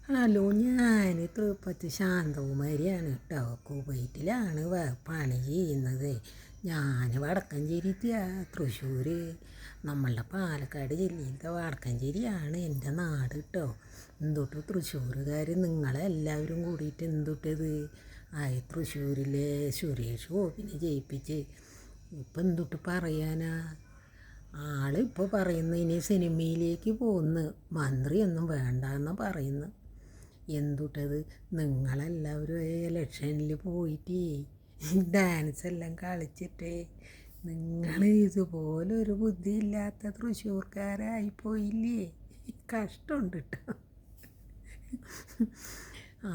Hello, ഞാൻ തൃപ്പത്ത് ശാന്തകുമാരിയാണ് കേട്ടോ. കുവൈറ്റിലാണ് പണി ചെയ്യുന്നത്. ഞാൻ വടക്കഞ്ചേരിത്തെയാ, തൃശ്ശൂർ. നമ്മളുടെ പാലക്കാട് ജില്ലയിലത്തെ വടക്കഞ്ചേരിയാണ് എൻ്റെ നാട് കേട്ടോ. എന്തൊട്ട് തൃശ്ശൂരുകാർ നിങ്ങളെല്ലാവരും കൂടിയിട്ട് എന്തൊട്ടത് തൃശ്ശൂരിലെ സുരേഷ് ഗോപിനെ ജയിപ്പിച്ച് ഇപ്പം എന്തൊട്ട് പറയാനാ. ആളിപ്പോൾ പറയുന്നു ഇനി സിനിമയിലേക്ക് പോകുന്നു, മന്ത്രിയൊന്നും വേണ്ടെന്ന് പറയുന്നു. എന്തുട്ടത്, നിങ്ങളെല്ലാവരും ഇലക്ഷനിൽ പോയിട്ട് ഡാൻസ് എല്ലാം കളിച്ചിട്ടേ നിങ്ങൾ ഇതുപോലൊരു ബുദ്ധിയില്ലാത്ത തൃശ്ശൂർക്കാരായിപ്പോയില്ലേ. കഷ്ടമുണ്ട് കേട്ടോ.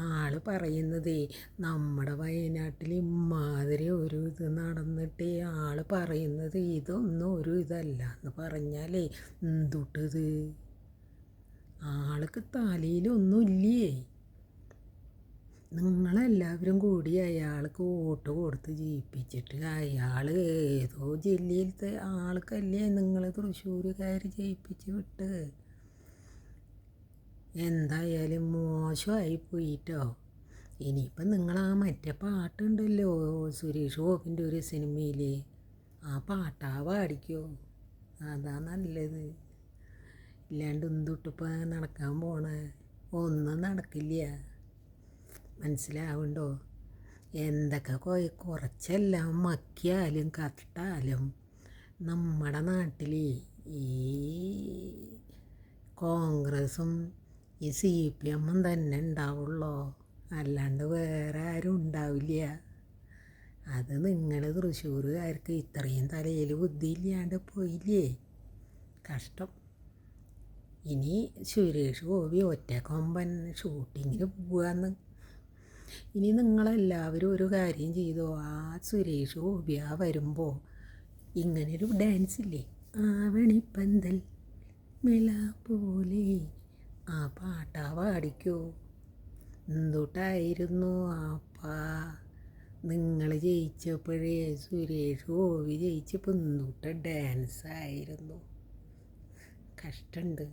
ആള് പറയുന്നതേ നമ്മുടെ വയനാട്ടിൽ ഇമ്മാതിരി ഒരു ഇത് നടന്നിട്ട് ആള് പറയുന്നത് ഇതൊന്നും ഒരു ഇതല്ല എന്ന് പറഞ്ഞാലേ എന്തുട്ടത്, ആൾക്ക് തലയിലൊന്നുമില്ലേ. നിങ്ങളെല്ലാവരും കൂടി അയാൾക്ക് വോട്ട് കൊടുത്ത് ജയിപ്പിച്ചിട്ട് അയാൾ ഏതോ ജില്ലയിലത്തെ ആൾക്കല്ലേ നിങ്ങൾ തൃശ്ശൂരുകാർ ജയിപ്പിച്ച് വിട്ട്. എന്തായാലും മോശമായി പോയിട്ടോ. ഇനിയിപ്പം നിങ്ങൾ മറ്റേ പാട്ടുണ്ടല്ലോ സുരേഷ് ഗോപിൻ്റെ ഒരു സിനിമയിൽ, ആ പാട്ടാ പാടിക്കോ, അതാ നല്ലത്. ഇല്ലാണ്ട് എന്തൊട്ടിപ്പോൾ നടക്കാൻ പോണേ, ഒന്നും നടക്കില്ല. മനസ്സിലാവുണ്ടോ? എന്തൊക്കെ കുറച്ചെല്ലാം മക്കിയാലും കട്ടാലും നമ്മുടെ നാട്ടിൽ ഈ കോൺഗ്രസും ഈ CPM തന്നെ ഉണ്ടാവുള്ളൂ, അല്ലാണ്ട് വേറെ ആരും ഉണ്ടാവില്ല. അത് നിങ്ങൾ തൃശ്ശൂരുകാർക്ക് ഇത്രയും തലയിൽ ബുദ്ധിയില്ലാണ്ട് പോയില്ലേ. കഷ്ടം. ഇനി സുരേഷ് ഗോപി ഒറ്റക്കൊമ്പൻ ഷൂട്ടിങ്ങിന് പോവാന്ന്. ഇനി നിങ്ങളെല്ലാവരും ഒരു കാര്യം ചെയ്തോ, ആ സുരേഷ് ഗോപി വരുമ്പോൾ ഇങ്ങനൊരു ഡാൻസ് ഇല്ലേ, ആവണിപ്പന്തൽ മിള പോലെ, ആ പാട്ടാ പാടിക്കോ. എന്തൊട്ടായിരുന്നു ആപ്പാ നിങ്ങൾ ജയിച്ചപ്പോഴേ, സുരേഷ് ഗോപി ജയിച്ചപ്പോൾ എന്തൊട്ട ഡാൻസായിരുന്നു. കഷ്ടമുണ്ട്.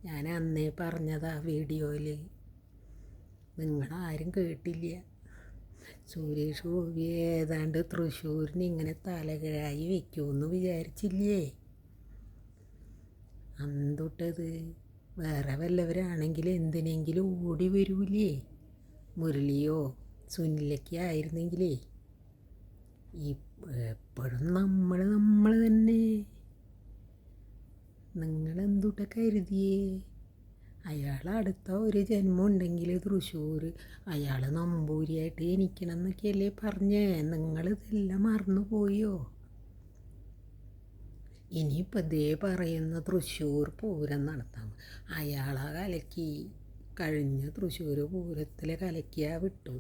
ഞാൻ അന്നേ പറഞ്ഞതാ വീഡിയോയിൽ, നിങ്ങളാരും കേട്ടില്ല. സുരേഷ് ഗോപി ഏതാണ്ട് തൃശ്ശൂരിന് ഇങ്ങനെ തലകഴായി വയ്ക്കുമെന്ന് വിചാരിച്ചില്ലേ. അന്തൊട്ടത് വേറെ വല്ലവരാണെങ്കിൽ എന്തിനെങ്കിലും ഓടി വരൂലേ. മുരളിയോ സുനിലൊക്കെ ആയിരുന്നെങ്കിലേ. എപ്പോഴും നമ്മൾ തന്നെ. നിങ്ങളെന്തുട്ട കരുതിയേ, അയാൾ അടുത്ത ഒരു ജന്മം ഉണ്ടെങ്കിൽ തൃശ്ശൂർ അയാൾ നമ്പൂരിയായിട്ട് ജനിക്കണം എന്നൊക്കെയല്ലേ പറഞ്ഞേ. നിങ്ങളിതെല്ലാം മറന്നു പോയോ? ഇനിയിപ്പോൾ ഇതേ പറയുന്ന തൃശ്ശൂർ പൂരം നടത്താം, അയാളെ കലക്കി കഴിഞ്ഞ തൃശ്ശൂർ പൂരത്തിൽ കലക്കിയാ വിട്ടു.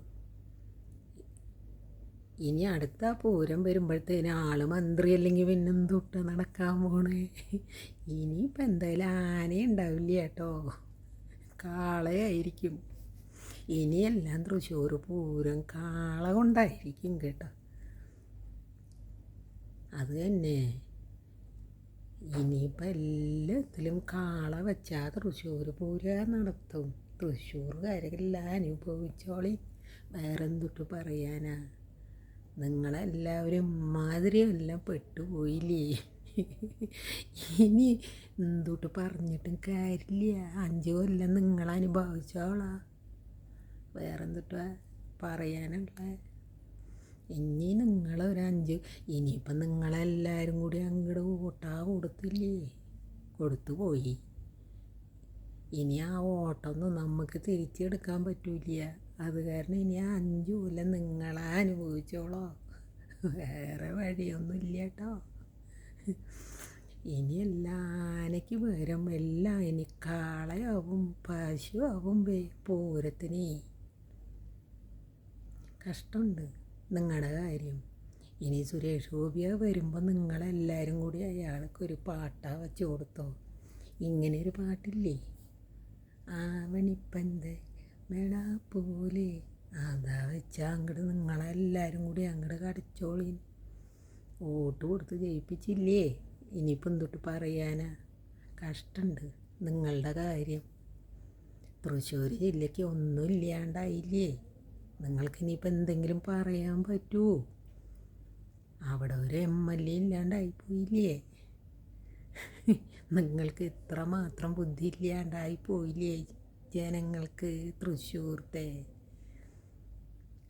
ഇനി അടുത്ത പൂരം വരുമ്പോഴത്തേന് ആൾ മന്ത്രി അല്ലെങ്കിൽ പിന്നെന്തൊട്ട് നടക്കാൻ പോണേ. ഇനിയിപ്പോൾ എന്തായാലും ആന ഉണ്ടാവില്ല കേട്ടോ, കാളയായിരിക്കും. ഇനിയെല്ലാം തൃശ്ശൂർ പൂരം കാള കൊണ്ടായിരിക്കും കേട്ടോ. അത് തന്നെ. ഇനിയിപ്പോൾ എല്ലാത്തിലും കാള വെച്ചാൽ തൃശ്ശൂർ പൂരം നടത്തും. തൃശ്ശൂർകാരെല്ലാം അനുഭവിച്ചോളി, വേറെന്തൊട്ട് പറയാനാ. നിങ്ങളെല്ലാവരും മാതിരിയെല്ലാം പെട്ടുപോയില്ലേ. ഇനി എന്തൊട്ട് പറഞ്ഞിട്ടും കാര്യമില്ല. 5 കൊല്ലം നിങ്ങൾ അനുഭവിച്ചോളാം, വേറെന്തൊട്ടാ പറയാനുള്ള. ഇനി ഇനിയിപ്പം നിങ്ങളെല്ലാവരും കൂടി അങ്ങോട്ട് വോട്ടാ കൊടുത്തില്ലേ, കൊടുത്തു പോയി. ഇനി ആ വോട്ടൊന്നും നമുക്ക് തിരിച്ചെടുക്കാൻ പറ്റില്ല. അത് കാരണം ഇനി 5 കൊല്ലം നിങ്ങളെ അനുഭവിച്ചോളോ, വേറെ വഴിയൊന്നുമില്ല കേട്ടോ. ഇനി എല്ലാം ആനയ്ക്ക് പകരം എല്ലാം ഇനി കാളയാവും പശുവാവും പൂരത്തിന്. കഷ്ടമുണ്ട് നിങ്ങളുടെ കാര്യം. ഇനി സുരേഷ് ഗോപിയ വരുമ്പോൾ നിങ്ങളെല്ലാവരും കൂടി അയാൾക്കൊരു പാട്ടാ വെച്ച് കൊടുത്തോ. ഇങ്ങനെയൊരു പാട്ടില്ലേ, ആവണിപ്പന്ത് മേള പോലെ, അതാ വെച്ചാൽ അങ്ങോട്ട് നിങ്ങളെല്ലാവരും കൂടി അങ്ങോട്ട് കടിച്ചോളി. വോട്ട് കൊടുത്ത് ജയിപ്പിച്ചില്ലേ, ഇനിയിപ്പം എന്തൊട്ട് പറയാനാ. കഷ്ടമുണ്ട് നിങ്ങളുടെ കാര്യം. തൃശ്ശൂർ ജില്ലയ്ക്ക് ഒന്നും ഇല്ലാണ്ടായില്ലേ? നിങ്ങൾക്കിനിയിപ്പോൾ എന്തെങ്കിലും പറയാൻ പറ്റുമോ? അവിടെ ഒരു MLA ഇല്ലാണ്ടായിപ്പോയില്ലേ? നിങ്ങൾക്ക് ഇത്ര മാത്രം ബുദ്ധി ഇല്ലാണ്ടായിപ്പോയില്ലേ ജനങ്ങൾക്ക്? തൃശ്ശൂർത്തെ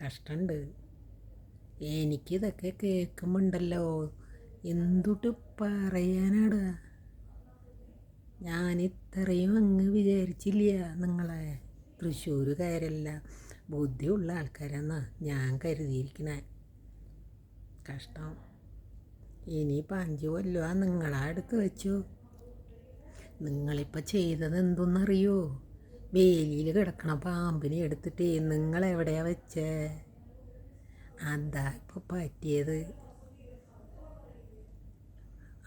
കഷ്ടമുണ്ട്. എനിക്കിതൊക്കെ കേൾക്കുമ്പോണ്ടല്ലോ എന്തുട്ട് പറയാനാടാ. ഞാനിത്രയും അങ്ങ് വിചാരിച്ചില്ല നിങ്ങളെ തൃശ്ശൂരുകാരെല്ലാം ബുദ്ധിയുള്ള ആൾക്കാരെന്നാ ഞാൻ കരുതിയിരിക്കണേ. കഷ്ടം. ഇനിയിപ്പോൾ 5 കൊല്ലം നിങ്ങളെ അടുത്ത് വെച്ചു. നിങ്ങളിപ്പോൾ ചെയ്തത് എന്തെന്നറിയോ? വേലിയിൽ കിടക്കണ പാമ്പിനെ എടുത്തിട്ട് നിങ്ങളെവിടെയാ വെച്ചേ? അതാ ഇപ്പോൾ പറ്റിയത്.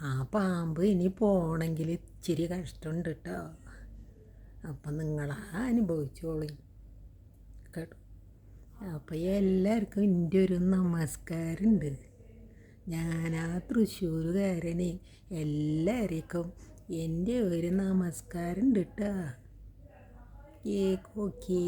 ആ പാമ്പ് ഇനി പോണെങ്കിൽ ഇച്ചിരി കഷ്ടമുണ്ട് കേട്ടോ. അപ്പം നിങ്ങളാ അനുഭവിച്ചോളി കേട്ടോ. അപ്പം എല്ലാവർക്കും എൻ്റെ ഒരു നമസ്കാരമുണ്ട്. ഞാനാ തൃശ്ശൂരുകാരന് എല്ലാവർക്കും എൻ്റെ ഒരു നമസ്കാരമുണ്ട് കേട്ടോ. കേക്കോക്കേ.